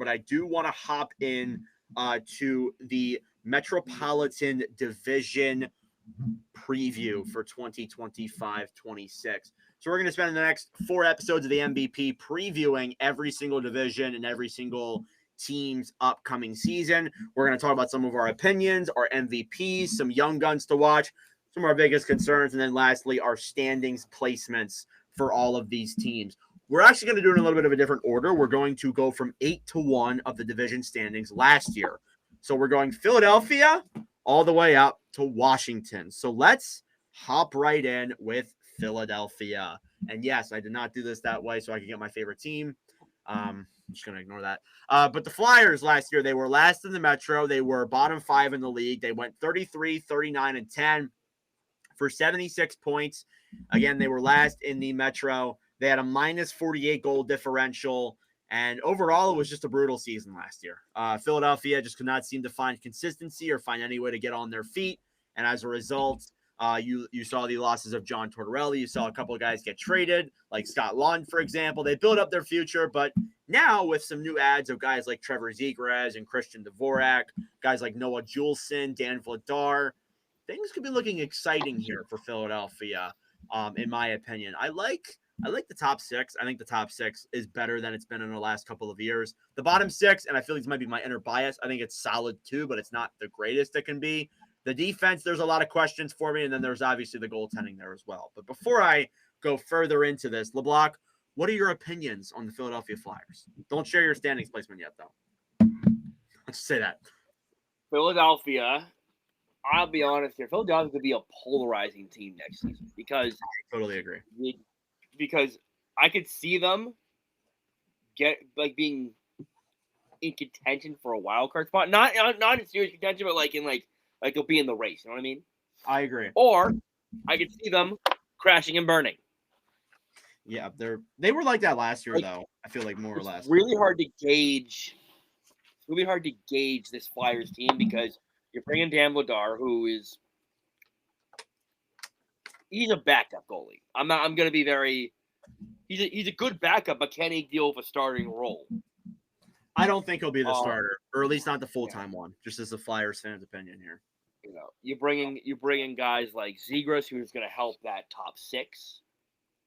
but I do want to hop in to the Metropolitan Division preview for 2025-26. So we're going to spend the next 4 episodes of the MVP previewing every single division and every single team's upcoming season. We're going to talk about some of our opinions, our MVPs, some young guns to watch, some of our biggest concerns, and then lastly, our standings placements for all of these teams. We're actually going to do it in a little bit of a different order. We're going to go from 8-1 of the division standings last year. So we're going Philadelphia all the way up to Washington. So let's hop right in with Philadelphia. And yes, I did not do this that way so I could get my favorite team. I'm just going to ignore that. But the Flyers last year, they were last in the Metro. They were bottom 5 in the league. They went 33, 39, and 10 for 76 points. Again, they were last in the Metro. They had a minus 48 goal differential. And overall, it was just a brutal season last year. Philadelphia just could not seem to find consistency or find any way to get on their feet. And as a result, you saw the losses of John Tortorella. You saw a couple of guys get traded, like Scott Lund, for example. They built up their future, but now with some new ads of guys like Trevor Zegras and Christian Dvorak, guys like Noah Juleson, Dan Vladar, things could be looking exciting here for Philadelphia, in my opinion. I like the top 6. I think the top 6 is better than it's been in the last couple of years. The bottom 6, and I feel like this might be my inner bias, I think it's solid too, but it's not the greatest it can be. The defense, there's a lot of questions for me, and then there's obviously the goaltending there as well. But before I go further into this, LeBlanc, what are your opinions on the Philadelphia Flyers? Don't share your standings placement yet, though. Let's say that. Philadelphia, I'll be honest here, Philadelphia could be a polarizing team next season because I totally agree. Because I could see them being in contention for a wild card spot, not in serious contention, but they'll be in the race. You know what I mean? I agree. Or I could see them crashing and burning. Yeah, they were like that last year, though. I feel like more or less. It's really hard to gauge. It's really hard to gauge this Flyers team because you're bringing Dan Vladar, he's a backup goalie. I'm going to be very. He's a good backup, but can he deal with a starting role? I don't think he'll be the starter, or at least not the full-time one. Just as a Flyers fan's opinion here. You know, you bring in guys like Zegras, who's going to help that top 6.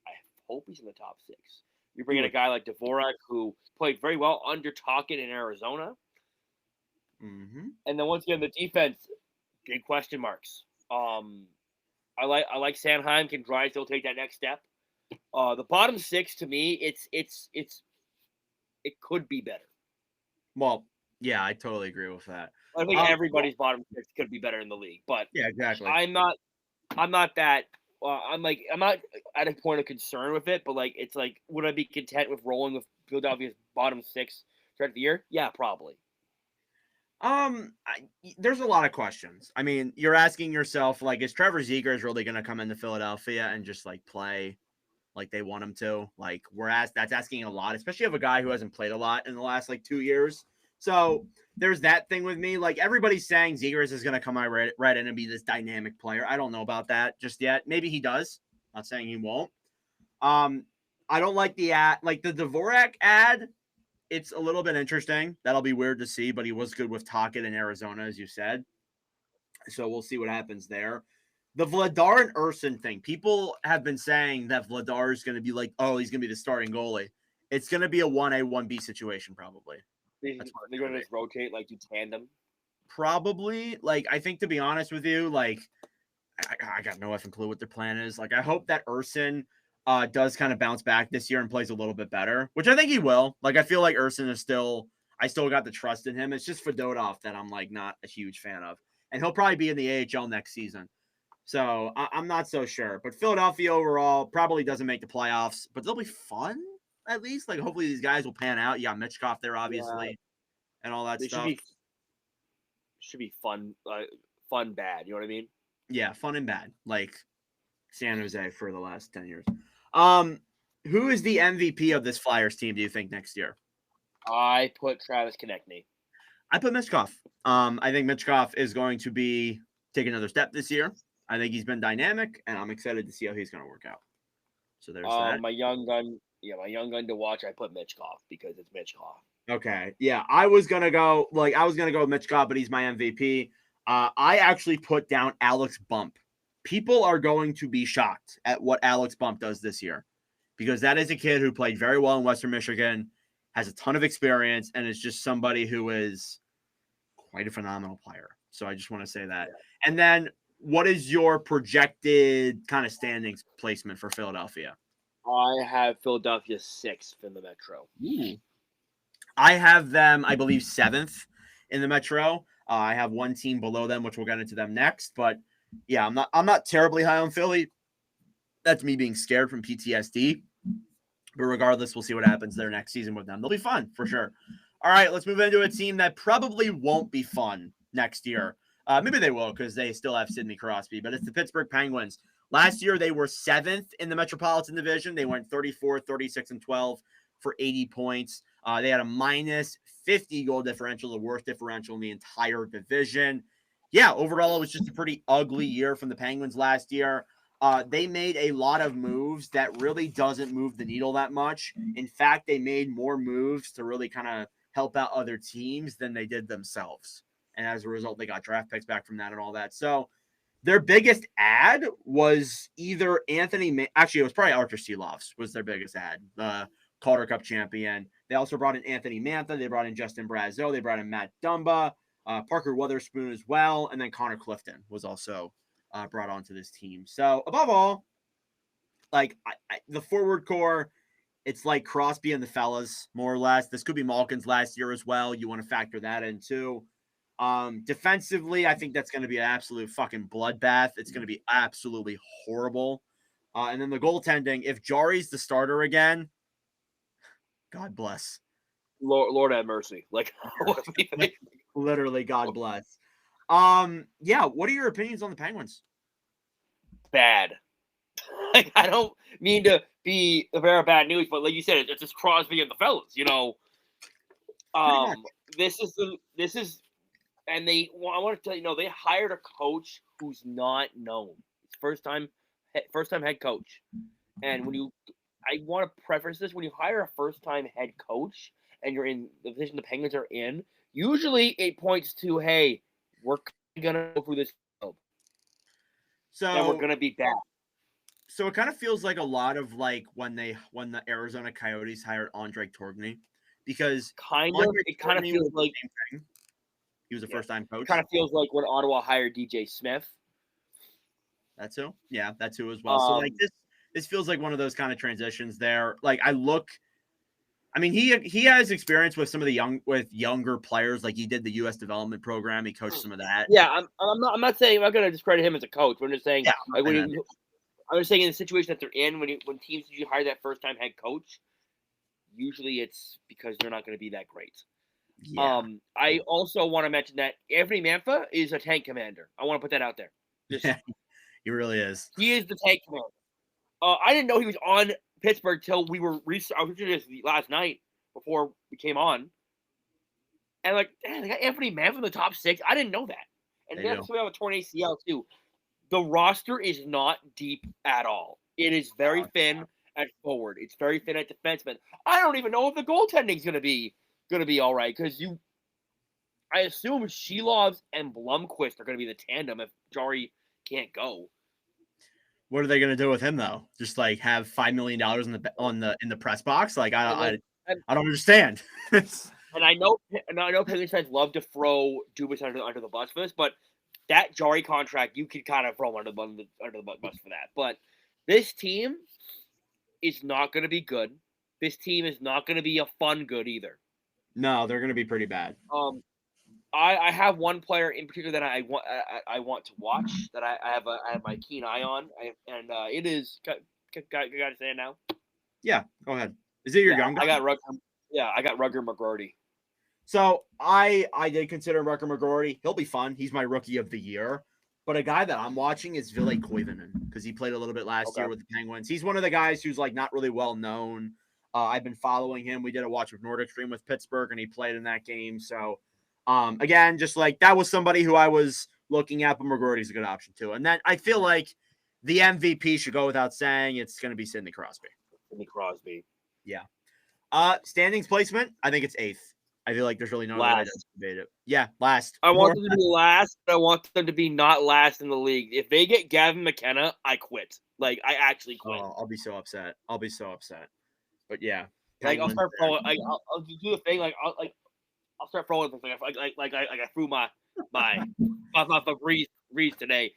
I hope he's in the top 6. You bring in a guy like Dvorak, who played very well under Tocchet in Arizona. Mm-hmm. And then once again, the defense, big question marks. I like Sanheim. Can Drysdale take that next step? The bottom 6 to me, it could be better. Well, yeah, I totally agree with that. I think everybody's bottom 6 could be better in the league, but yeah, exactly. I'm not that. I'm not at a point of concern with it, but it's would I be content with rolling with Philadelphia's bottom 6 throughout the year? Yeah, probably. There's a lot of questions. I mean, you're asking yourself, is Trevor Zegras really going to come into Philadelphia and just play like they want him to? That's asking a lot, especially of a guy who hasn't played a lot in the last 2 years. So there's that thing with me. Everybody's saying Zegras is going to come right in and be this dynamic player. I don't know about that just yet. Maybe he does. Not saying he won't. I don't like the ad, the Dvorak ad. It's a little bit interesting. That'll be weird to see, but he was good with Tocchet in Arizona, as you said. So we'll see what happens there. The Vladar and Urson thing. People have been saying that Vladar is going to be he's going to be the starting goalie. It's going to be a 1A, 1B situation, probably. They're going to just rotate, do tandem? Probably. I think, to be honest with you, I got no effing clue what their plan is. I hope that Urson does kind of bounce back this year and plays a little bit better, which I think he will. I feel like Urson is I still got the trust in him. It's just Fedotov that I'm not a huge fan of. And he'll probably be in the AHL next season. So I'm not so sure. But Philadelphia overall probably doesn't make the playoffs, but they'll be fun at least. Hopefully these guys will pan out. You got Mitchkov there, obviously, and all that stuff. Should be fun, fun bad. You know what I mean? Yeah, fun and bad. San Jose for the last 10 years. Who is the MVP of this Flyers team, do you think, next year? I put Travis Konechny. I put Mitchkov. I think Mitchkov is going to take another step this year. I think he's been dynamic, and I'm excited to see how he's going to work out. So there's that. My young gun to watch, I put Mitchkov because it's Mitchkov. Okay. Yeah. I was gonna go with Mitch Cobb, but he's my MVP. I actually put down Alex Bump. People are going to be shocked at what Alex Bump does this year because that is a kid who played very well in Western Michigan, has a ton of experience, and is just somebody who is quite a phenomenal player. So I just want to say that. Yeah. And then what is your projected kind of standings placement for Philadelphia? I have Philadelphia 6th in the Metro. Ooh. I have them, I believe, 7th in the Metro. I have one team below them, which we'll get into them next. But yeah, I'm not terribly high on Philly. That's me being scared from PTSD. But regardless, we'll see what happens there next season with them. They'll be fun for sure. All right, let's move into a team that probably won't be fun next year. Maybe they will because they still have Sidney Crosby, but it's the Pittsburgh Penguins. Last year, they were 7th in the Metropolitan Division. They went 34, 36, and 12 for 80 points. They had a minus 50 goal differential, the worst differential in the entire division. Yeah, overall, it was just a pretty ugly year from the Penguins last year. They made a lot of moves that really doesn't move the needle that much. In fact, they made more moves to really kind of help out other teams than they did themselves. And as a result, they got draft picks back from that and all that. So their biggest ad was either actually, it was probably Arthur Seelovs was their biggest ad, the Calder Cup champion. They also brought in Anthony Mantha. They brought in Justin Brazeau. They brought in Matt Dumba, Parker Weatherspoon as well. And then Connor Clifton was also brought onto this team. So above all, like the forward core, it's like Crosby and the fellas, more or less. This could be Malkin's last year as well. You want to factor that in too. Defensively, I think that's going to be an absolute fucking bloodbath. It's going to be absolutely horrible. And then the goaltending, if Jari's the starter again, God bless. Lord have mercy. Like, literally, God bless. Yeah, what are your opinions on the Penguins? Bad. Like, I don't mean to be the very bad news, but like you said, it's just Crosby and the fellas, you know. This is, and I want to tell you, they hired a coach who's not known. It's first time head coach, and I want to preface this: when you hire a first time head coach and you're in the position the Penguins are in, usually it points to, hey, we're gonna go through this field, so and we're gonna be bad. So it kind of feels like a lot of like when the Arizona Coyotes hired Andre Tourigny, because it kind of feels like he was a first time coach. It kind of feels like when Ottawa hired DJ Smith. That's who, yeah, that's who as well. So like this feels like one of those kind of transitions there. Like I mean, he has experience with some of the younger players. Like he did the U.S. development program. He coached some of that. Yeah, I'm not saying I'm not going to discredit him as a coach. I'm just saying, I'm just saying in the situation that they're in, when teams usually hire that first time head coach, usually it's because they're not going to be that great. Yeah. I also want to mention that Anthony Mantha is a tank commander. I want to put that out there. He really is. He is the tank commander. I didn't know he was on Pittsburgh till we were I was researching this last night before we came on, and like, damn, they got Anthony Mantha in the top 6. I didn't know that, and they have a torn ACL too. The roster is not deep at all. It is very thin at forward. It's very thin at defenseman. I don't even know if the goaltending is gonna be all right because I assume Shelovs and Blomqvist are gonna be the tandem if Jari can't go. What are they going to do with him though? Just like have $5 million in the press box? Like I don't understand. And I know Penguins fans love to throw Dubas under the bus for this, but that Jari contract you could kind of throw under the bus for that. But this team is not going to be good. This team is not going to be a fun good either. No, they're going to be pretty bad. I have one player in particular that I want to watch that I have my keen eye on, and it is. Got to say it now. Yeah, go ahead. Is it your young guy? I got Rutger McGroarty. So I did consider Rutger McGroarty. He'll be fun. He's my rookie of the year. But a guy that I'm watching is Ville Koivunen because he played a little bit last year with the Penguins. He's one of the guys who's like not really well known. I've been following him. We did a watch with Nordic Stream with Pittsburgh, and he played in that game. So. Again, just like that was somebody who I was looking at, but McGroarty's a good option too. And then I feel like the MVP should go without saying. It's going to be Sidney Crosby. Sidney Crosby. Yeah. Standings placement, I think it's 8th. I feel like there's really no other way to Last. debate it. Yeah, last. I want More them to be last, but I want them to be not last in the league. If they get Gavin McKenna, I quit. Like, I actually quit. oh, I'll be so upset. I'll be so upset. But yeah, Like, I'll Penguins. start throwing. I'll do the thing. I'll start throwing things. I threw my Reese today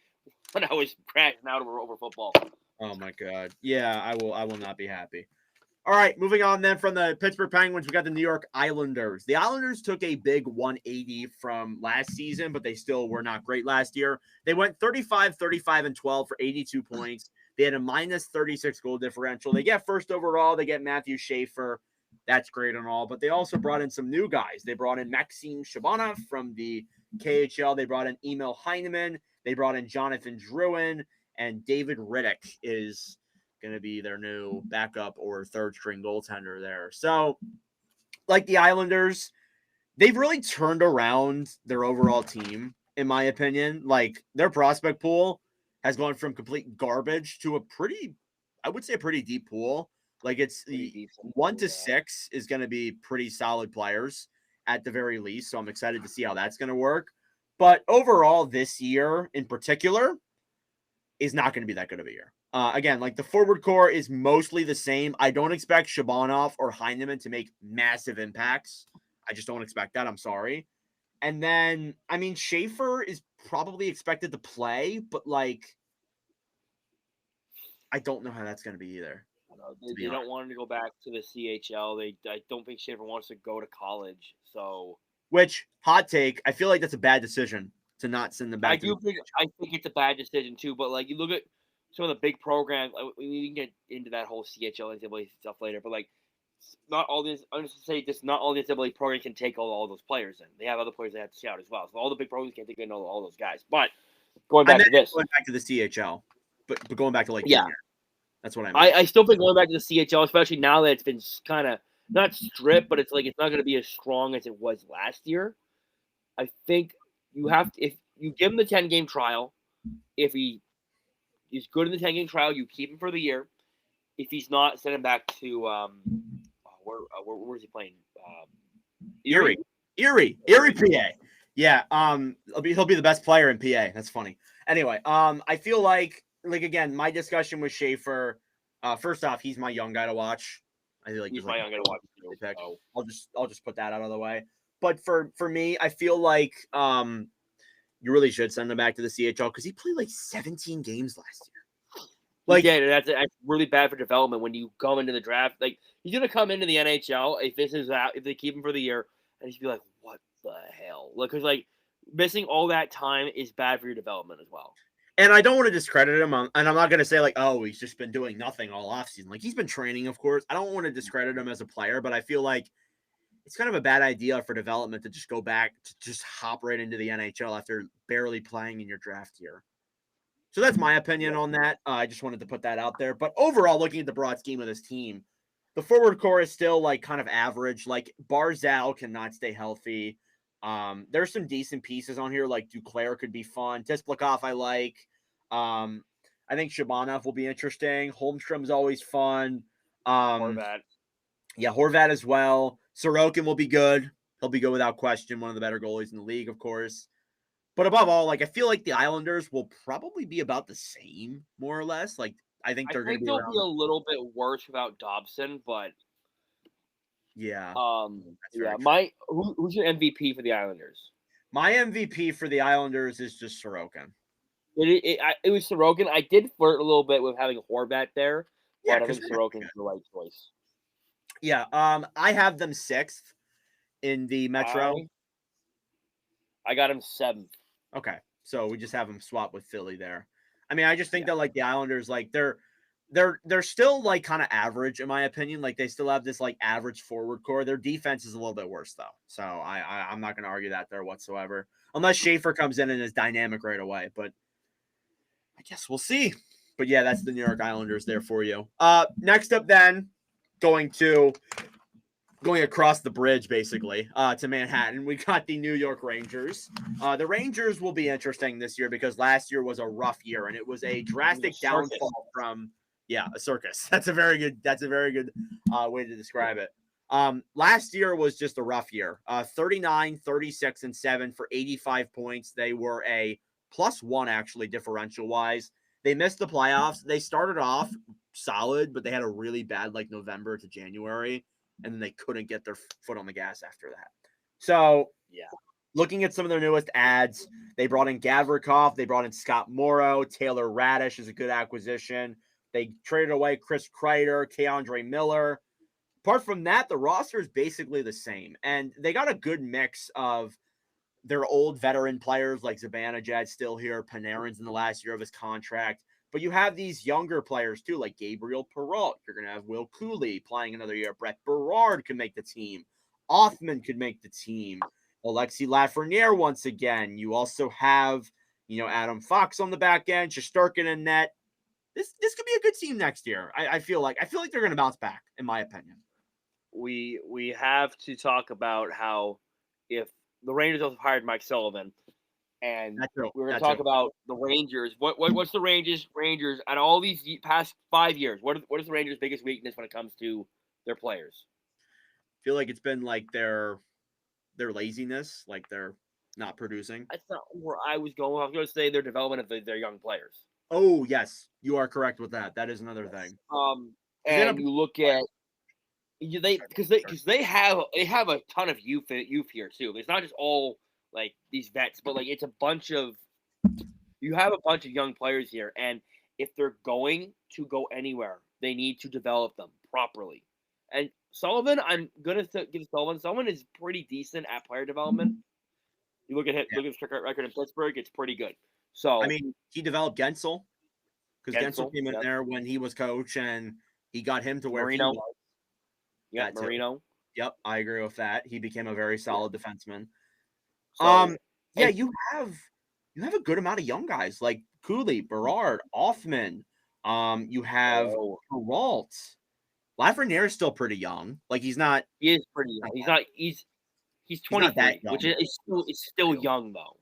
when I was crashing out over football. Oh my god. Yeah, I will not be happy. All right, moving on then from the Pittsburgh Penguins, we got the New York Islanders. The Islanders took a big 180 from last season, but they still were not great last year. They went 35, 35, and 12 for 82 points. They had a minus 36 goal differential. They get first overall. They get Matthew Schaefer. That's great and all, but they also brought in some new guys. They brought in Maxim Shabana from the KHL. They brought in Emil Heineman. They brought in Jonathan Drouin, and David Riddick is going to be their new backup or third string goaltender there. So, like the Islanders, they've really turned around their overall team, in my opinion. Like, their prospect pool has gone from complete garbage to a pretty, I would say, a pretty deep pool. Like, it's the 1 to 6 is going to be pretty solid players at the very least. So I'm excited to see how that's going to work. But overall, this year in particular is not going to be that good of a year. Again, like the forward core is mostly the same. I don't expect Shabanov or Heineman to make massive impacts. I just don't expect that. I'm sorry. And then, I mean, Schaefer is probably expected to play, but like, I don't know how that's going to be either. They don't want him to go back to the CHL. I don't think Schaefer wants to go to college. So, which hot take? I feel like that's a bad decision to not send them back. I think it's a bad decision too. But like, you look at some of the big programs. We can get into that whole CHL NCAA stuff later. But like, not all this. I'm just to say this. Not all the NCAA programs can take all those players in. They have other players they have to scout as well. So all the big programs can't take in all those guys. But going back to this, going back to the CHL, but going back to like yeah. junior. That's what I mean. I still think going back to the CHL, especially now that it's been kind of not stripped, but it's like it's not going to be as strong as it was last year. I think you have to, if you give him the 10-game trial, if he is good in the 10-game trial, you keep him for the year. If he's not, send him back to where is he playing? Erie, PA. Yeah, he'll be the best player in PA. That's funny. Anyway, I feel like again, my discussion with Schaefer. First off, he's my young guy to watch. I feel like he's my young guy to watch. So I'll just put that out of the way. But for me, I feel like you really should send him back to the CHL because he played like 17 games last year. Like, yeah, that's really bad for development when you come into the draft. Like, he's gonna come into the NHL if this is out, if they keep him for the year, and he's be like, "What the hell?" Like, because like missing all that time is bad for your development as well. And I don't want to discredit him, and I'm not going to say like, oh, he's just been doing nothing all offseason. Like, he's been training, of course. I don't want to discredit him as a player, but I feel like it's kind of a bad idea for development to just go back to just hop right into the NHL after barely playing in your draft year. So that's my opinion on that. I just wanted to put that out there. But overall, looking at the broad scheme of this team, the forward core is still like kind of average. Like Barzal cannot stay healthy. There's some decent pieces on here, like Duclair could be fun. Tisplikov I like. I think Shabanov will be interesting. Holmstrom's always fun. Horvat. Yeah, Horvat as well. Sorokin will be good. He'll be good without question. One of the better goalies in the league, of course. But above all, like I feel like the Islanders will probably be about the same, more or less. Like I think they'll be a little bit worse without Dobson, but yeah. Who's your MVP for the Islanders? My MVP for the Islanders is just Sorokin. It was Sorokin. I did flirt a little bit with having Horvat there, but I think Sorokin's the right choice. Yeah, I have them 6th in the Metro. I got him 7th. Okay, so we just have them swap with Philly there. I mean, I just think that like the Islanders, like they're still like kind of average in my opinion. Like they still have this like average forward core. Their defense is a little bit worse though, so I'm not going to argue that there whatsoever, unless Schaefer comes in and is dynamic right away. But I guess we'll see. But yeah, that's the New York Islanders there for you. Next up, then going across the bridge, basically, to Manhattan, we got the New York Rangers. The Rangers will be interesting this year because last year was a rough year, and it was a drastic downfall from, a circus. That's a very good way to describe it. Last year was just a rough year. 39, 36, and 7 for 85 points. They were a +1 actually differential wise. They missed the playoffs. They started off solid, but they had a really bad like November to January, and then they couldn't get their foot on the gas after that. So Yeah. looking at some of their newest ads, they brought in Gavrikov, they brought in Scott Morrow, Taylor Radish is a good acquisition. They traded away Chris Kreider, Keandre Miller. Apart from that, the roster is basically the same, and they got a good mix of their old veteran players like Zibanejad still here, Panarin's in the last year of his contract, but you have these younger players too, like Gabriel Perrault. You're going to have Will Cooley playing another year. Brett Berard could make the team. Othman could make the team. Alexi Lafreniere once again. You also have, Adam Fox on the back end, Shesterkin in net. This could be a good team next year. I feel like they're going to bounce back, in my opinion. We have to talk about how if the Rangers have hired Mike Sullivan, and we're going to talk about the Rangers. What's the Rangers and all these past 5 years? What is the Rangers' biggest weakness when it comes to their players? I feel like it's been like their laziness, like they're not producing. That's not where I was going. I was going to say their development of their young players. Oh yes, you are correct with that. That is another thing. And you look at because they have a ton of youth here too. It's not just all like these vets, but like it's a bunch of you have a bunch of young players here, and if they're going to go anywhere, they need to develop them properly. And Sullivan, I'm gonna give Sullivan. Sullivan is pretty decent at player development. You look at his record in Pittsburgh; it's pretty good. So I mean, he developed Gensel because Gensel came in there when he was coach, and he got him to where Marino. he was. Yeah, Marino. Yep, I agree with that. He became a very solid defenseman. So, you have a good amount of young guys like Cooley, Berard, Othman. You have Perrault. Lafreniere is still pretty young. Like he's not. He is pretty young. He's 23, which is still young though.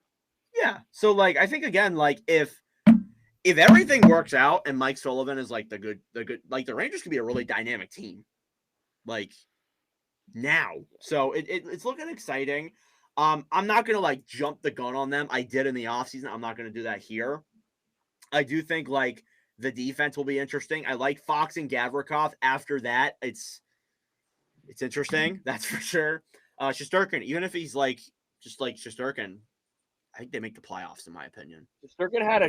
Yeah. So like I think again, like if everything works out and Mike Sullivan is like the good like the Rangers could be a really dynamic team. Like now. So it's looking exciting. I'm not gonna like jump the gun on them. I did in the offseason. I'm not gonna do that here. I do think like the defense will be interesting. I like Fox and Gavrikov. After that, it's interesting, that's for sure. Shesterkin, even if he's like just like Shesterkin, I think they make the playoffs in my opinion. Shesterkin had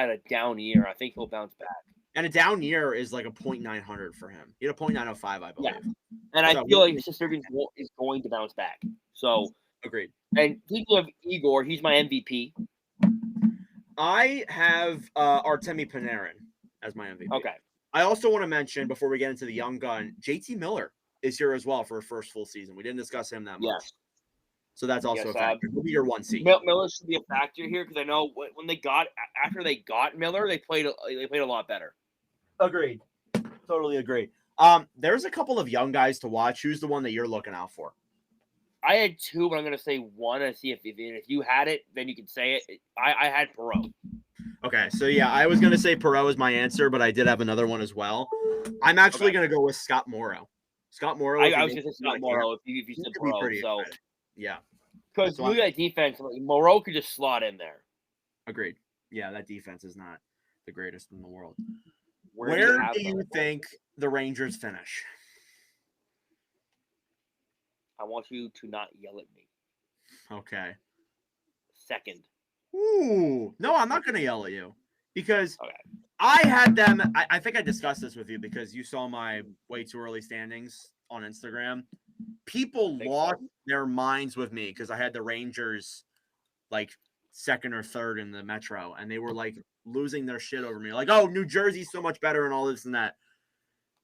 a down year. I think he'll bounce back. And a down year is like a .900 for him. He had a .905, I believe. Yeah. And I feel like Shesterkin is going to bounce back. So agreed. And speaking of Igor, he's my MVP. I have Artemi Panarin as my MVP. Okay. I also want to mention before we get into the young gun, JT Miller is here as well for a first full season. We didn't discuss him that much. Yes. So that's also a factor. He'll be your 1C. Miller should be a factor here because I know when after they got Miller, they played a lot better. Agreed. Totally agree. There's a couple of young guys to watch. Who's the one that you're looking out for? I had two, but I'm going to say one and see if you had it, then you can say it. I had Perrault. Okay, so yeah, I was going to say Perrault is my answer, but I did have another one as well. I'm actually going to go with Scott Morrow. Scott Morrow. I was going to say Scott Morrow if you said Perrault. So yeah, because look at that defense, Morrow could just slot in there. Agreed. Yeah, that defense is not the greatest in the world. Where do you think the Rangers finish? I want you to not yell at me. Okay. Second. Ooh. No, I'm not going to yell at you because I had them. I think I discussed this with you because you saw my way too early standings on Instagram. People lost their minds with me because I had the Rangers like second or third in the Metro, and they were like losing their shit over me. Like, oh, New Jersey's so much better and all this and that.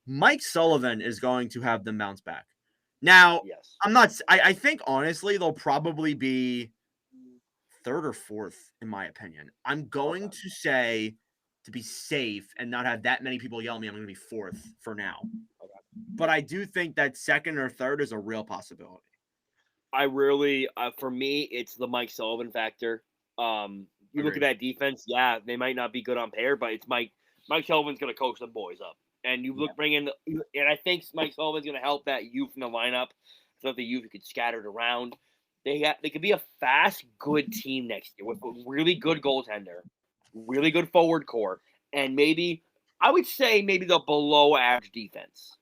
Mike Sullivan is going to have them bounce back. Now, yes. I think honestly they'll probably be third or fourth in my opinion. I'm going to say, to be safe and not have that many people yell at me, I'm going to be fourth for now. Okay. But I do think that second or third is a real possibility. I really, for me, it's the Mike Sullivan factor. You look at that defense, yeah, they might not be good on pair, but it's Mike Sullivan's going to coach the boys up. And you bring in, and I think Mike Sullivan's going to help that youth in the lineup, so that the youth could scatter it around. They could be a fast, good team next year with a really good goaltender, really good forward core, and maybe I would say maybe the below average defense.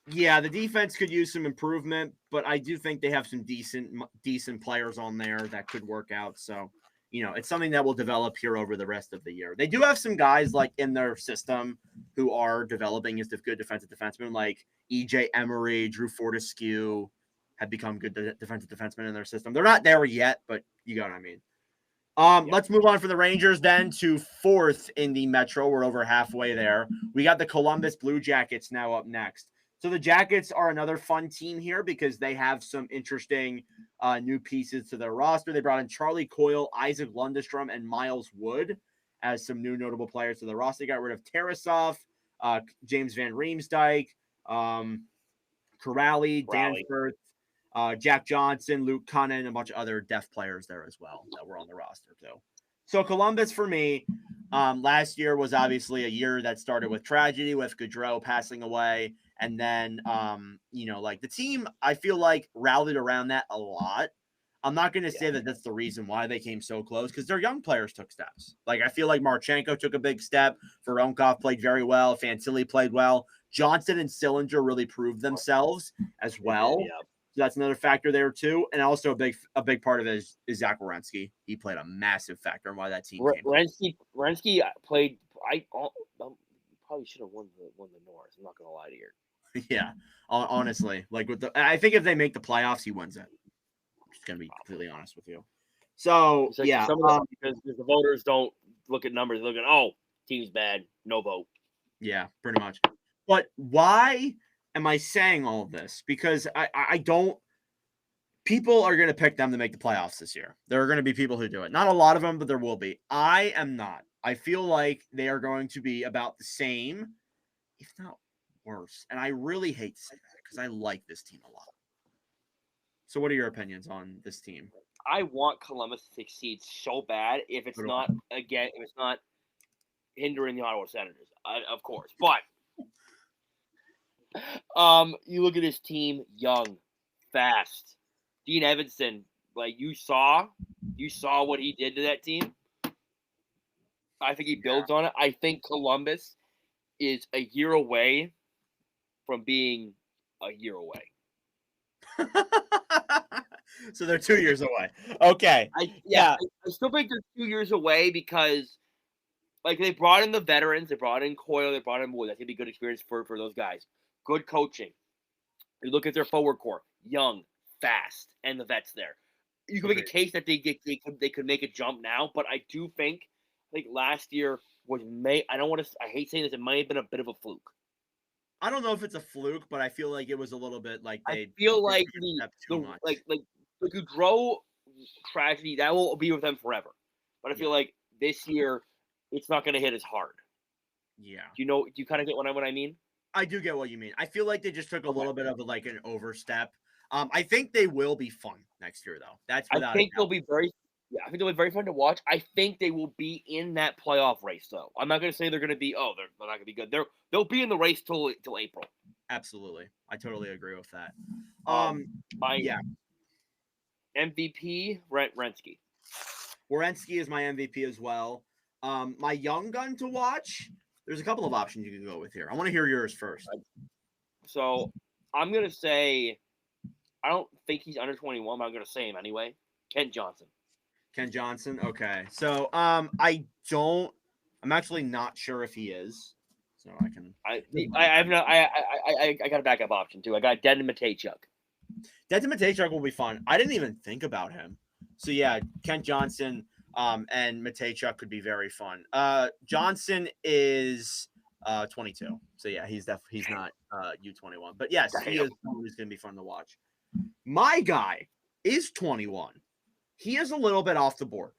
Yeah, the defense could use some improvement, but I do think they have some decent players on there that could work out. So, it's something that will develop here over the rest of the year. They do have some guys like in their system who are developing as good defensive defensemen, like EJ Emery, Drew Fortescue have become good defensive defensemen in their system. They're not there yet, but you got what I mean. Let's move on from the Rangers then to fourth in the Metro. We're over halfway there. We got the Columbus Blue Jackets now up next. So the Jackets are another fun team here because they have some interesting new pieces to their roster. They brought in Charlie Coyle, Isaac Lundestrom, and Miles Wood as some new notable players to the roster. They got rid of Tarasov, James Van Riemsdyk, Corrali, Danforth, Jack Johnson, Luke Cunnin, and a bunch of other def players there as well that were on the roster too. So Columbus for me, last year was obviously a year that started with tragedy, with Gaudreau passing away. And then, the team, I feel like rallied around that a lot. I'm not going to say that that's the reason why they came so close because their young players took steps. Like, I feel like Marchenko took a big step. Voronkov played very well. Fantilli played well. Johnson and Sillinger really proved themselves as well. Yeah. So that's another factor there too. And also a big part of it is Zach Werenski. He played a massive factor in why that team came. Werenski played. I probably should have won the North. I'm not going to lie to you. Yeah, honestly, I think if they make the playoffs, he wins it. I'm just gonna be completely honest with you. So because the voters don't look at numbers, they're looking, team's bad, no vote. Yeah, pretty much. But why am I saying all of this? Because I don't. People are gonna pick them to make the playoffs this year. There are gonna be people who do it. Not a lot of them, but there will be. I am not. I feel like they are going to be about the same, if not worse. And I really hate to say that because I like this team a lot. So what are your opinions on this team? I want Columbus to succeed so bad if it's not hindering the Ottawa Senators, of course. But you look at this team, young, fast. Dean Evanson, you saw what he did to that team. I think he builds on it. I think Columbus is a year away from being a year away. So they're 2 years away. Okay. I still think they're 2 years away because, they brought in the veterans. They brought in Coyle. They brought in Wood. That's going to be a good experience for those guys. Good coaching. You look at their forward core. Young, fast, and the vets there. You can make a case that they could make a jump now, but I do think last year was I hate saying this, it might have been a bit of a fluke. I don't know if it's a fluke, but I feel like it was a little bit like they feel like the Gaudreau tragedy that will be with them forever. But I feel like this year it's not going to hit as hard. Yeah. Do you kind of get what I mean? I do get what you mean. I feel like they just took a little bit of an overstep. I think they will be fun next year though. I think they'll be very fun to watch. I think they will be in that playoff race though. I'm not going to say they're going to be they're not going to be good. They'll be in the race till April. Absolutely. I totally agree with that. MVP, Werenski. Werenski is my MVP as well. My young gun to watch, there's a couple of options you can go with here. I want to hear yours first. So I'm going to say, I don't think he's under 21, but I'm going to say him anyway. Kent Johnson. Okay. So I'm actually not sure if he is. So I can. I got a backup option too. I got Denton Mateychuk. Denton Mateychuk will be fun. I didn't even think about him. So yeah, Kent Johnson and Mateychuk could be very fun. Johnson is 22. So yeah, he's not U21. But yes, he is someone who's going to be fun to watch. My guy is 21. He is a little bit off the board.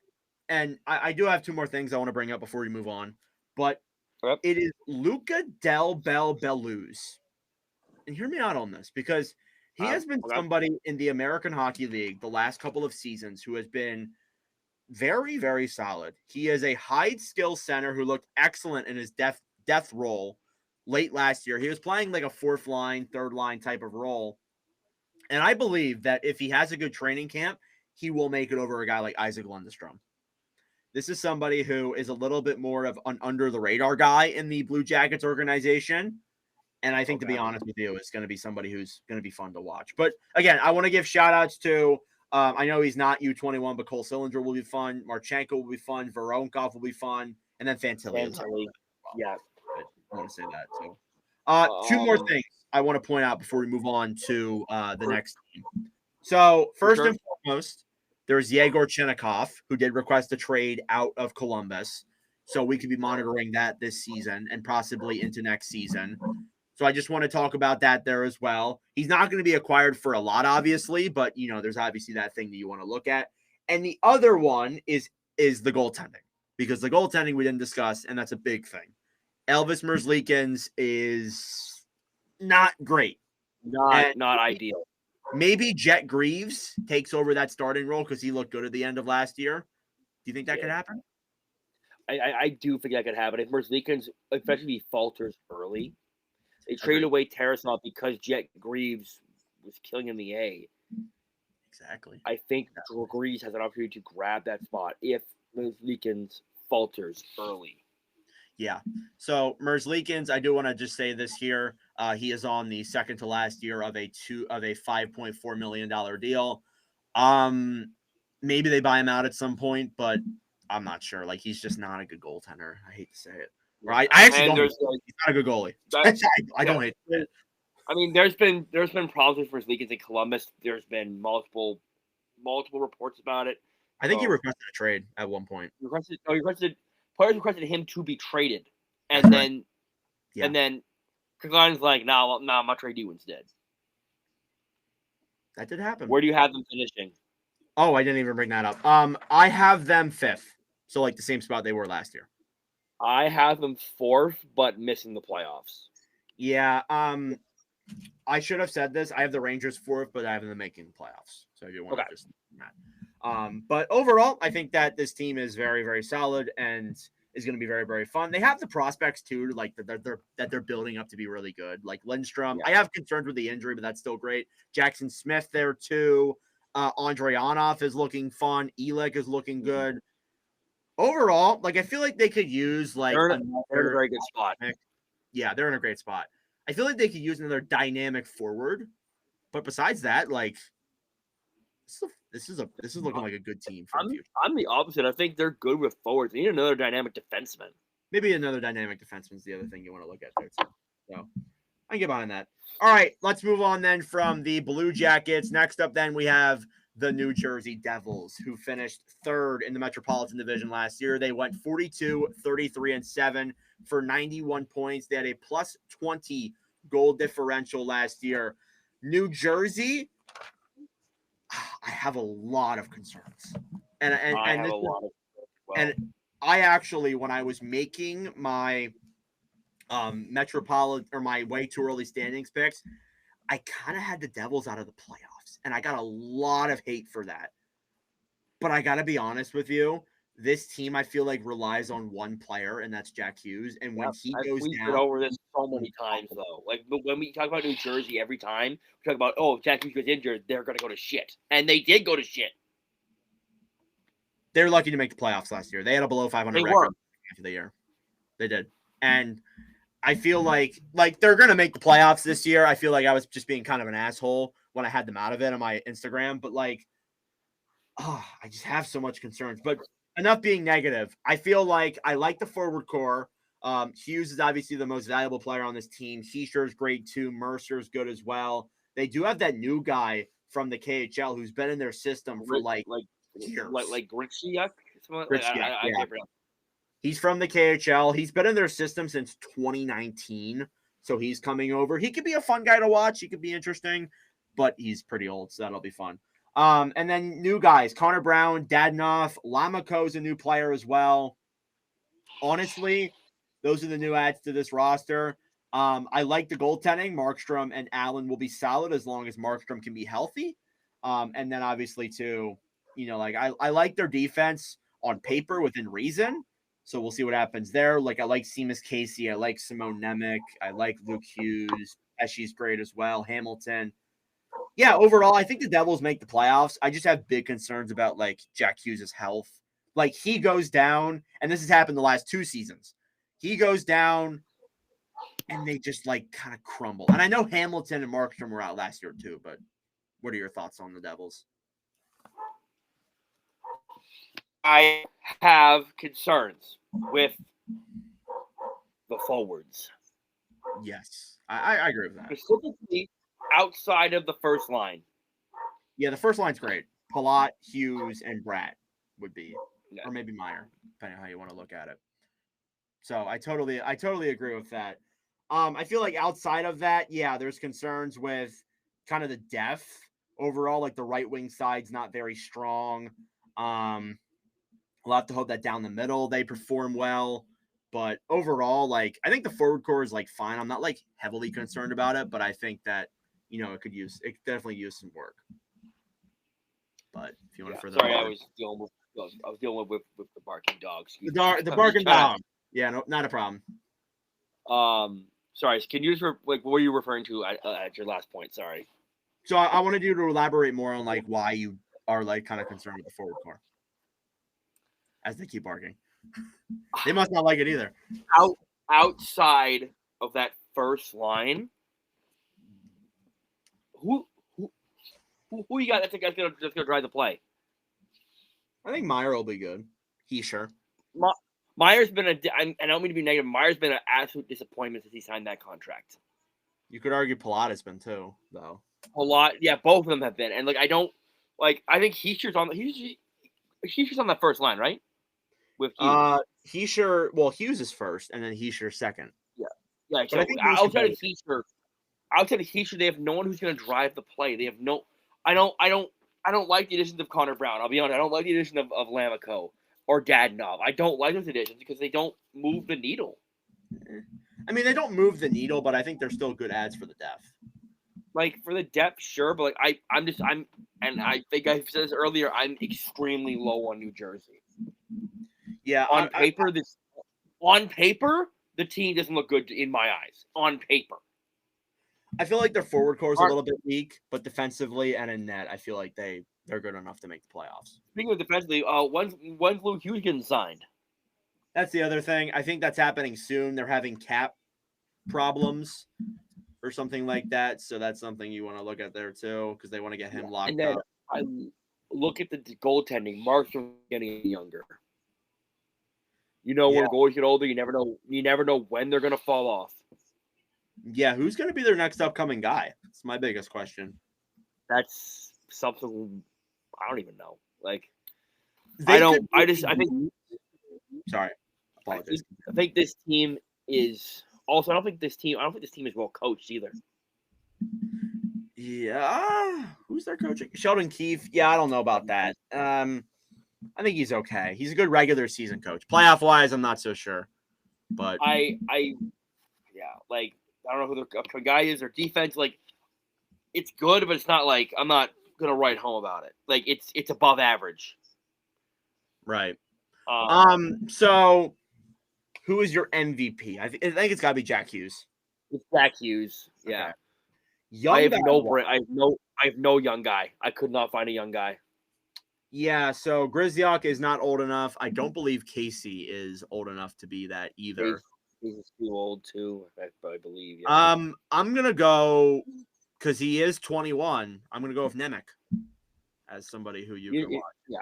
And I do have two more things I want to bring up before we move on. But it is Luca Del Beluz. And hear me out on this because he has been somebody in the American Hockey League the last couple of seasons who has been very, very solid. He is a high skill center who looked excellent in his death role late last year. He was playing like a fourth line, third line type of role. And I believe that if he has a good training camp, he will make it over a guy like Isaac Lundestrom. This is somebody who is a little bit more of an under the radar guy in the Blue Jackets organization. And I think, to be honest with you, it's going to be somebody who's going to be fun to watch. But again, I want to give shout outs to, I know he's not U21, but Cole Sillinger will be fun. Marchenko will be fun. Voronkov will be fun. And then Fantilli. Yeah. I want to say that. So, two more things I want to point out before we move on to the next team. So, first and foremost, there's Yegor Chinnikov, who did request a trade out of Columbus. So we could be monitoring that this season and possibly into next season. So I just want to talk about that there as well. He's not going to be acquired for a lot, obviously, but, you know, there's obviously that thing that you want to look at. And the other one is the goaltending, because the goaltending we didn't discuss, and that's a big thing. Elvis Merzlikins is not great. Not ideal. Maybe Jet Greaves takes over that starting role because he looked good at the end of last year. Do you think that could happen? I do think that could happen. If Merzlikins, especially falters early, they traded away Tarasov because Jet Greaves was killing in the A. Exactly. I think Greaves has an opportunity to grab that spot if Merzlikins falters early. Yeah. So Merzlikins, I do want to just say this here. He is on the second to last year of a $5.4 million deal. Maybe they buy him out at some point, but I'm not sure. Like, he's just not a good goaltender. I hate to say it. Right? I actually don't. He's not a good goalie. I don't hate it. I mean, there's been problems with Merzlikins in Columbus. There's been multiple reports about it. I think he requested a trade at one point. Players requested him to be traded, and then Kagane's like, "No, I'm not trade you instead." That did happen. Where do you have them finishing? Oh, I didn't even bring that up. I have them fifth, so like the same spot they were last year. I have them fourth, but missing the playoffs. Yeah. I should have said this. I have the Rangers fourth, but I have them making the playoffs. So if you want to just that. But overall, I think that this team is very, very solid and is going to be very, very fun. They have the prospects too, like that they're building up to be really good. Like Lindstrom, I have concerns with the injury, but that's still great. Jackson Smith there too. Andreanov is looking fun. Elik is looking good. Overall, like, I feel like they could use like they're in a very good spot. Yeah, they're in a great spot. I feel like they could use another dynamic forward, but besides that, like, this is looking like a good team for the future. I'm the opposite. I think they're good with forwards. They need another dynamic defenseman. Maybe another dynamic defenseman is the other thing you want to look at there too. So I can get behind that. All right, let's move on then from the Blue Jackets. Next up, then we have the New Jersey Devils, who finished third in the Metropolitan Division last year. They went 42, 33, and 7 for 91 points. They had a plus 20 goal differential last year. New Jersey, I have a lot of concerns. And I actually, when I was making my Metropolitan or my way too early standings picks, I kind of had the Devils out of the playoffs, and I got a lot of hate for that. But I got to be honest with you, this team, I feel like, relies on one player, and that's Jack Hughes. And when he goes down, we've been over this so many times, though. Like, when we talk about New Jersey, every time we talk about, oh, Jack Hughes gets injured, they're going to go to shit, and they did go to shit. They're lucky to make the playoffs last year. They had a below 500 record after the year. They did, and I feel like they're going to make the playoffs this year. I feel like I was just being kind of an asshole when I had them out of it on my Instagram, but like, I just have so much concerns. But enough being negative. I feel like I like the forward core. Hughes is obviously the most valuable player on this team. Heischer is great too. Mercer's good as well. They do have that new guy from the KHL who's been in their system for years. Like Gritsiak? He's from the KHL. He's been in their system since 2019. So he's coming over. He could be a fun guy to watch. He could be interesting, but he's pretty old, so that'll be fun. And then new guys, Connor Brown, Dadnoff, Lamako's a new player as well. Honestly, those are the new adds to this roster. I like the goaltending. Markstrom and Allen will be solid as long as Markstrom can be healthy. And then obviously too, I like their defense on paper within reason. So we'll see what happens there. Like I like Seamus Casey, I like Simone Nemec, I like Luke Hughes. Pesci's great as well. Hamilton. Yeah, overall, I think the Devils make the playoffs. I just have big concerns about like Jack Hughes' health. Like he goes down, and this has happened the last 2 seasons. He goes down, and they just like kind of crumble. And I know Hamilton and Markstrom were out last year too, but what are your thoughts on the Devils? I have concerns with the forwards. Yes, I agree with that. Specifically outside of the first line. Yeah, the first line's great. Palat, Hughes, and Bratt would be, Yeah. or maybe Meyer, depending on how you want to look at it. So I totally agree with that. I feel like outside of that, yeah, there's concerns with kind of the depth overall. Like the right wing side's not very strong. We'll have to hope that down the middle they perform well. But overall, like I think the forward core is like fine. I'm not like heavily concerned about it, but I think that it could definitely use some work. But if you want to further, sorry, I was dealing with the barking dogs. The barking dog. Yeah, no, not a problem. Sorry, can you just what were you referring to at your last point? Sorry. So I wanted you to elaborate more on like why you are like kind of concerned with the forward core as they keep barking. They must not like it either. Outside of that first line, who you got that's gonna drive the play? I think Meyer will be good. Sure. Meyer's been I don't mean to be negative. Meyer's been an absolute disappointment since he signed that contract. You could argue Palat has been too, though. Palat, yeah, both of them have been, and like I think Heischer's on the first line, right? With Hughes. Hughes is first, and then Heischer second. Yeah. But So I think outside of Heischer, they have no one who's going to drive the play. They have no. I don't like the additions of Connor Brown. I'll be honest. I don't like the addition of Lamico or Dadnov. I don't like those additions because they don't move the needle. I mean, they don't move the needle, but I think they're still good ads for the depth. Like for the depth, sure, but like and I think I said this earlier. I'm extremely low on New Jersey. Yeah, on paper, the team doesn't look good in my eyes. On paper, I feel like their forward core is a little bit weak, but defensively and in net, I feel like they're good enough to make the playoffs. Speaking of defensively, when's Luke Hughes getting signed? That's the other thing. I think that's happening soon. They're having cap problems or something like that, so that's something you want to look at there too because they want to get him locked up. I look at the goaltending. Markstrom's getting younger. When goalies get older, you never know when they're going to fall off. Yeah, who's going to be their next upcoming guy? That's my biggest question. That's something I don't even know. Like, I think. Sorry, apologies. I think this team is also. I don't think this team is well coached either. Yeah, who's their coach? Sheldon Keefe. Yeah, I don't know about that. I think he's okay. He's a good regular season coach. Playoff wise, I'm not so sure. But I don't know who the guy is. Their defense, like, it's good, but it's not like I'm not gonna write home about it. Like it's above average. Right. So who is your MVP? I think it's gotta be Jack Hughes. It's Jack Hughes. Yeah. Okay. I have no young guy. I could not find a young guy. Yeah, so Grzyok is not old enough. I don't believe Casey is old enough to be that either. He's too old too, I believe. Yeah. I'm gonna go because he is 21. I'm gonna go with Nemec as somebody who you can watch. Yeah,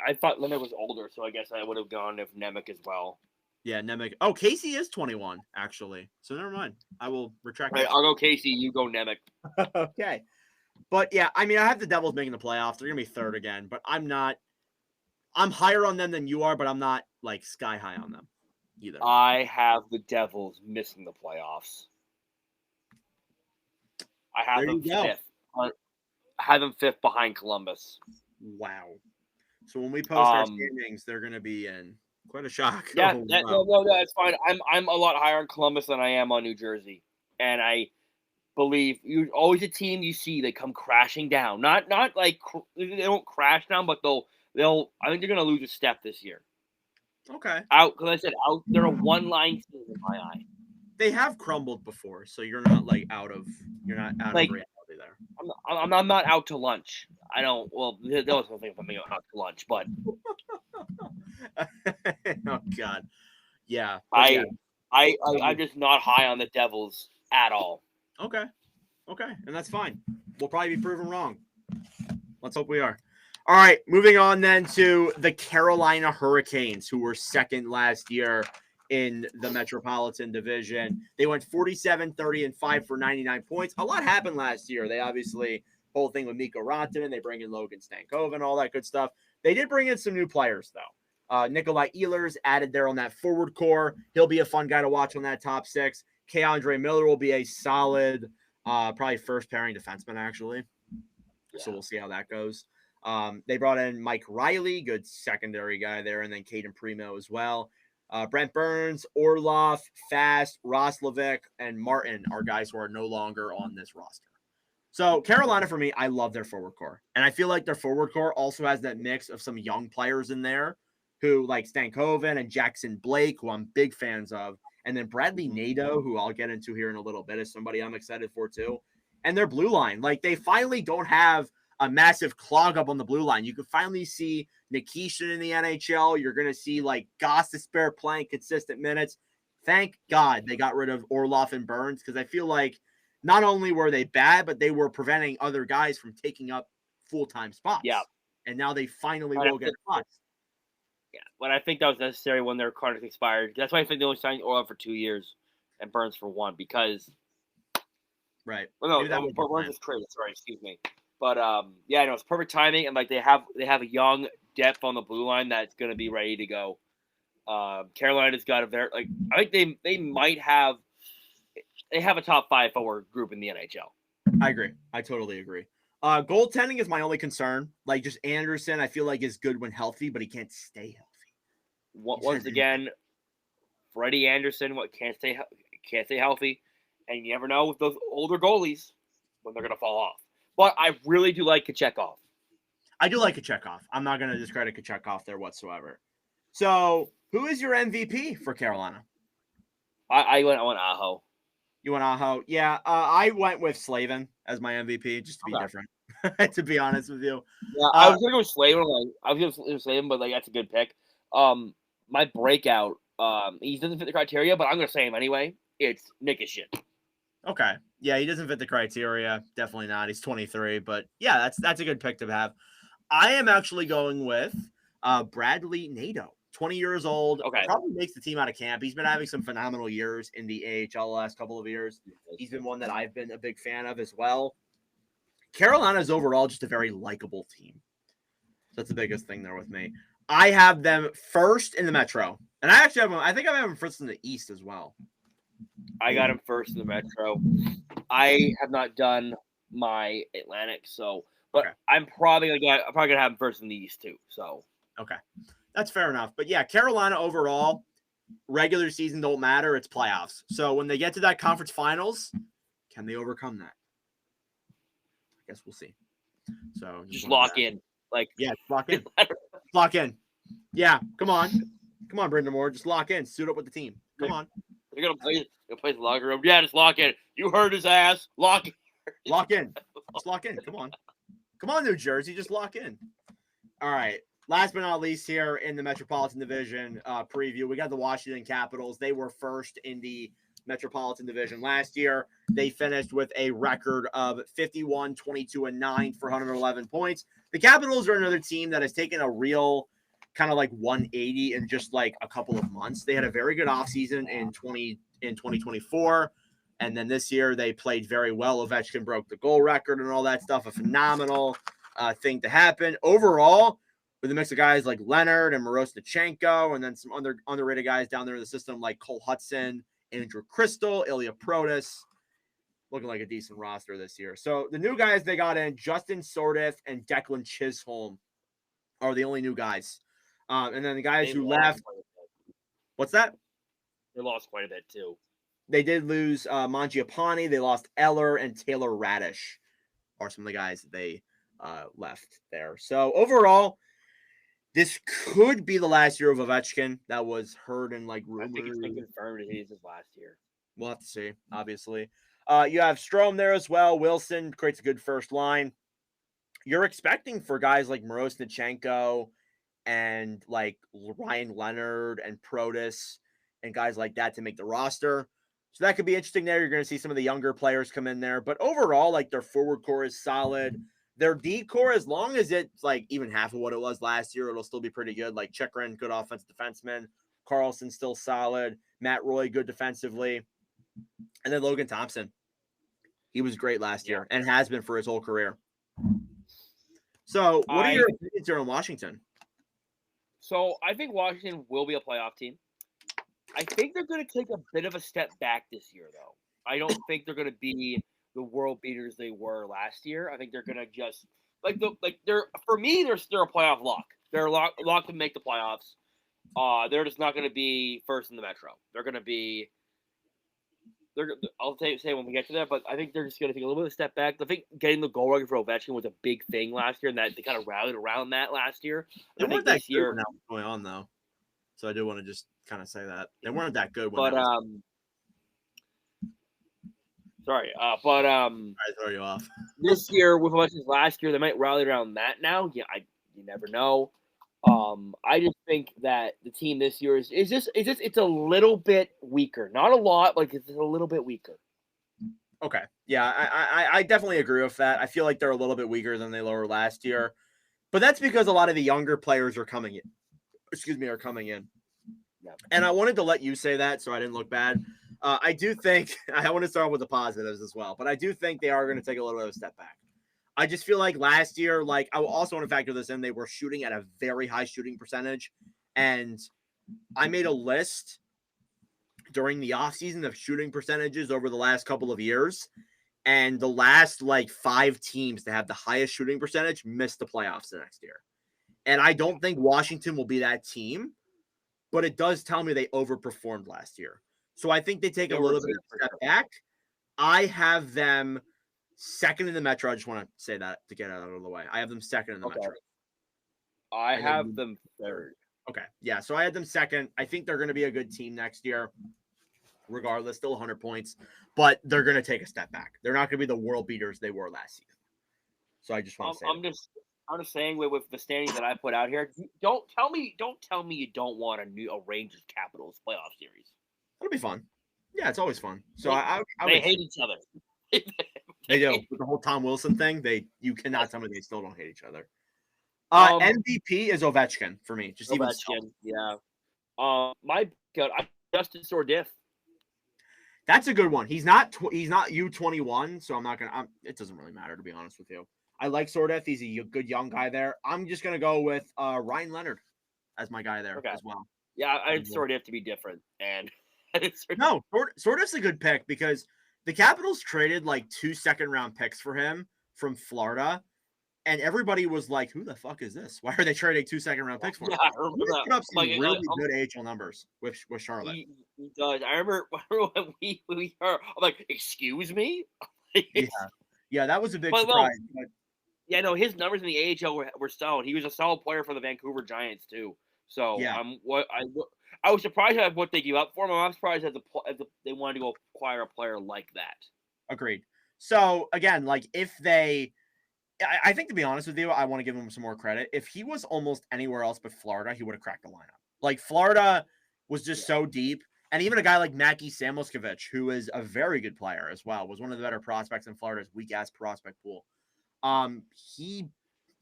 I thought Nemec was older, so I guess I would have gone with Nemec as well. Yeah, Nemec. Oh, Casey is 21 actually, so never mind. I will retract. Right, I'll go Casey. You go Nemec. Okay. But yeah, I mean, I have the Devils making the playoffs. They're gonna be third again, but I'm higher on them than you are, but I'm not like sky high on them either. I have the Devils missing the playoffs. I have them fifth. I have them fifth behind Columbus. Wow. So when we post our standings, they're gonna be in quite a shock. Yeah, no, that's fine. I'm a lot higher on Columbus than I am on New Jersey, and I believe you always a team you see they come crashing down. Not like they don't crash down, but they'll. I think they're gonna lose a step this year. Okay. Out, because I said out. They're a one-line team in my eye. They have crumbled before, so you're not like you're not out of Like, reality there. I'm not out to lunch. I don't. Well, there was something if I'm out to lunch, but Oh God. Yeah. But yeah. I'm just not high on the Devils at all. Okay. Okay. And that's fine. We'll probably be proven wrong. Let's hope we are. All right. Moving on then to the Carolina Hurricanes, who were second last year in the Metropolitan Division. They went 47, 30, and 5 for 99 points. A lot happened last year. They obviously, whole thing with Mikko Rantanen, they bring in Logan Stankoven, all that good stuff. They did bring in some new players, though. Nikolai Ehlers added there on that forward core. He'll be a fun guy to watch on that top six. K-Andre Miller will be a solid, probably first pairing defenseman, actually. Yeah. So we'll see how that goes. They brought in Mike Riley, good secondary guy there, and then Caden Primo as well. Brent Burns, Orlov, Fast, Roslovic, and Martin are guys who are no longer on this roster. So Carolina, for me, I love their forward core. And I feel like their forward core also has that mix of some young players in there who like Stankoven and Jackson Blake, who I'm big fans of. And then Bradley Nadeau, who I'll get into here in a little bit, is somebody I'm excited for too. And their blue line, like they finally don't have a massive clog up on the blue line. You can finally see Nikishin in the NHL. You're going to see like Gostisbehere playing consistent minutes. Thank God they got rid of Orlov and Burns, because I feel like not only were they bad, but they were preventing other guys from taking up full-time spots. Yeah. And now they finally will get spots. Yeah, but I think that was necessary when their contract expired. That's why I think they only signed Orlov for 2 years and Burns for 1, because right. Well, no, Burns was traded. Sorry, excuse me. But yeah, no, it's perfect timing, and like they have a young depth on the blue line that's going to be ready to go. Carolina's got a very like I think they might have a top 5 forward group in the NHL. I agree. I totally agree. Goaltending is my only concern. Like just Anderson, I feel like is good when healthy, but he can't stay healthy. Once again, Freddie Anderson can't stay healthy, and you never know with those older goalies when they're going to fall off. But I really do like Kachekov. I do like Kachekov. I'm not going to discredit Kachekov there whatsoever. So, who is your MVP for Carolina? I went Aho. You went Aho? Yeah, I went with Slavin as my MVP, just to be different. To be honest with you, yeah, I was gonna go with Slavin. I was gonna go with Slavin, but like that's a good pick. My breakout, he doesn't fit the criteria, but I'm gonna say him anyway. It's Nikishin. Okay, yeah, he doesn't fit the criteria. Definitely not. He's 23, but yeah, that's a good pick to have. I am actually going with Bradley Nadeau. 20 years old, probably makes the team out of camp. He's been having some phenomenal years in the AHL the last couple of years. He's been one that I've been a big fan of as well. Carolina is overall just a very likable team. So that's the biggest thing there with me. I have them first in the Metro. And I think I have them first in the East as well. I got him first in the Metro. I have not done my Atlantic, so but I'm probably gonna have him first in the East too. So okay. That's fair enough. But yeah, Carolina overall, regular season don't matter. It's playoffs. So when they get to that conference finals, can they overcome that? I guess we'll see. So just lock in. Lock in. Lock in. Yeah, come on. Come on, Brendan Moore. Just lock in. Suit up with the team. Come on. They're gonna play the locker room. Yeah, just lock in. You heard his ass. Lock in. Lock in. Just lock in. Come on. Come on, New Jersey. Just lock in. All right. Last but not least here in the Metropolitan Division preview, we got the Washington Capitals. They were first in the Metropolitan Division last year. They finished with a record of 51, 22, and 9 for 111 points. The Capitals are another team that has taken a real kind of like 180 in just like a couple of months. They had a very good offseason in 2024. And then this year they played very well. Ovechkin broke the goal record and all that stuff. A phenomenal thing to happen. Overall, with a mix of guys like Leonard and Morosnichenko, and then some underrated guys down there in the system like Cole Hudson, Andrew Crystal, Ilya Protas, looking like a decent roster this year. So the new guys they got in, Justin Sordith and Declan Chisholm, are the only new guys. And then the guys who left. What's that? They lost quite a bit too. They did lose Mangiapane. They lost Eller and Taylor Radish are some of the guys that they left there. So overall, This could be the last year of Ovechkin. That was heard in like I think it's been rumors. confirmed that he's his last year. We'll have to see, obviously. You have Strome there as well. Wilson creates a good first line. You're expecting for guys like Morosnichenko and like Ryan Leonard and Protus and guys like that to make the roster. So that could be interesting there. You're going to see some of the younger players come in there. But overall, like their forward core is solid. Their D core, as long as it's like even half of what it was last year, it'll still be pretty good. Like Chikrin, good offensive defenseman. Carlson still solid. Matt Roy, good defensively. And then Logan Thompson. He was great last year and has been for his whole career. So what are your opinions here on Washington? So I think Washington will be a playoff team. I think they're going to take a bit of a step back this year, though. I don't think they're going to be the world beaters they were last year. I think they're going to just they're for me they're a playoff lock. They're locked to make the playoffs. They're just not going to be first in the Metro. They're going to be. I'll say when we get to that, but I think they're just going to take a little bit of a step back. I think getting the goal record for Ovechkin was a big thing last year, and that they kind of rallied around that last year. They weren't that good when that was going on, though. So I do want to just kind of say that they weren't that good. When sorry, I throw you off. This year with Ovechkin's last year, they might rally around that now. Yeah, you never know. I just think that the team this year is it's a little bit weaker. Not a lot, like it's a little bit weaker. Okay. Yeah, I definitely agree with that. I feel like they're a little bit weaker than they were last year. But that's because a lot of the younger players are coming in. Are coming in. Yeah. And I wanted to let you say that so I didn't look bad. I do think I want to start with the positives as well, but I do think they are going to take a little bit of a step back. I just feel like last year, like I also want to factor this in, they were shooting at a very high shooting percentage. And I made a list during the offseason of shooting percentages over the last couple of years. And the last like 5 teams that have the highest shooting percentage missed the playoffs the next year. And I don't think Washington will be that team, but it does tell me they overperformed last year. So I think they take a little bit of a step back. I have them second in the Metro. I just want to say that to get it out of the way. I have them second in the Metro. I have them third. Okay. Yeah. So I had them second. I think they're going to be a good team next year, regardless, still 100 points, but they're going to take a step back. They're not going to be the world beaters they were last season. So I just want to say I'm just saying with the standings that I put out here, don't tell me you don't want a Rangers Capitals playoff series. It'll be fun. Yeah, it's always fun. So they hate each other. They do. With the whole Tom Wilson thing, you cannot tell me they still don't hate each other. MVP is Ovechkin for me. Just Ovechkin, yeah. My God, Justin Sourdif. That's a good one. He's not U21, so I'm not gonna. It doesn't really matter, to be honest with you. I like Sourdif. He's a good young guy there. I'm just gonna go with Ryan Leonard as my guy there as well. Yeah, I need Sourdif to be different, and no, Sourdif's a good pick because the Capitals traded like 2 second-round picks for him from Florida, and everybody was like, "Who the fuck is this? Why are they trading 2 second-round picks for him?" Yeah, I remember that. Put up some really good AHL numbers with Charlotte. He does. I remember when we heard. I'm like, "Excuse me." Yeah, that was a big surprise. Yeah, no, his numbers in the AHL were solid. He was a solid player for the Vancouver Giants too. So yeah. I was surprised at what they gave up for him. I'm surprised that they wanted to go acquire a player like that. Agreed. So again, like I think, to be honest with you, I want to give him some more credit. If he was almost anywhere else but Florida, he would have cracked the lineup. Like Florida was just so deep. And even a guy like Mackie Samoskevich, who is a very good player as well, was one of the better prospects in Florida's weak-ass prospect pool. He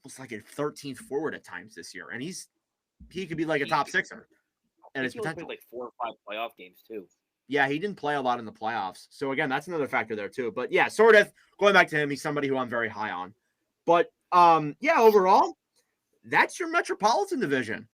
was like a 13th forward at times this year, and he could be like a top sixer. And it's potential. Like 4 or 5 playoff games too. Yeah, he didn't play a lot in the playoffs. So again, that's another factor there too. But yeah, Sourdif, going back to him, he's somebody who I'm very high on. But yeah, overall, that's your Metropolitan Division.